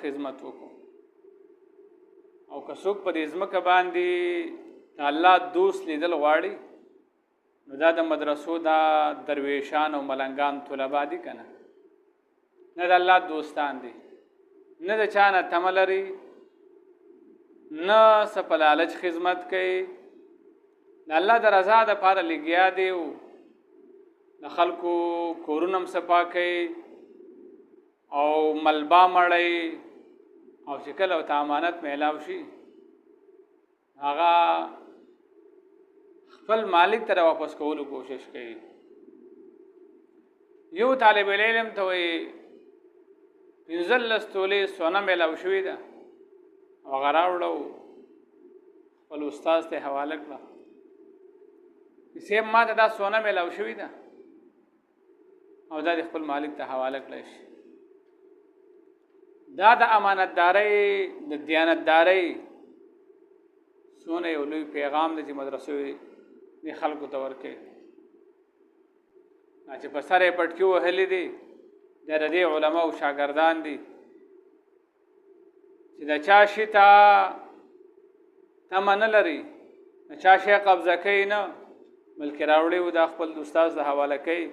خدمت وکړو او که څوک په دې ځمکه باندې د الله دوست لیدل غواړي نو دا د مدرسو دا درویشان او ملنګان طلبا دي که نه د الله دوستان دي نه د چا نه تمه لري نه څه په لالچ خدمت کوي د الله د رضا دپاره لګیا دی او د خلکو کورونه هم صفا کوي او ملبا مړی او چې کله ورته امانت میلاو شي هغه خپل مالک ته واپس کولو کوشش کوي یو طالب العلم ته وایي 15 تولې سونه میلاو شوې ده او هغه راوړه خپل استاد ته حواله کړه صاحب ما ته دا سونه میلاو شوې ده او دا د خپل مالک ته حواله کړی شي دا د امانتدارۍ د دیانتدارۍ څونه یو لوی پیغام دی چې مدرسو دې خلکو ته ورکوي چې په سر یې پټکي وهلي دي دا د دې علما او شاګردان دي چې د چا شي ته تمه نه لري د چا شی قبضه کوي نه بلکې راوړي و دا خپل استاد ته حواله کوي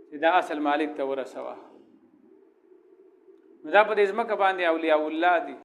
چې دا اصل مالک ته ورسوه نو دا په دې ځمکه باندې اولیاء الله دي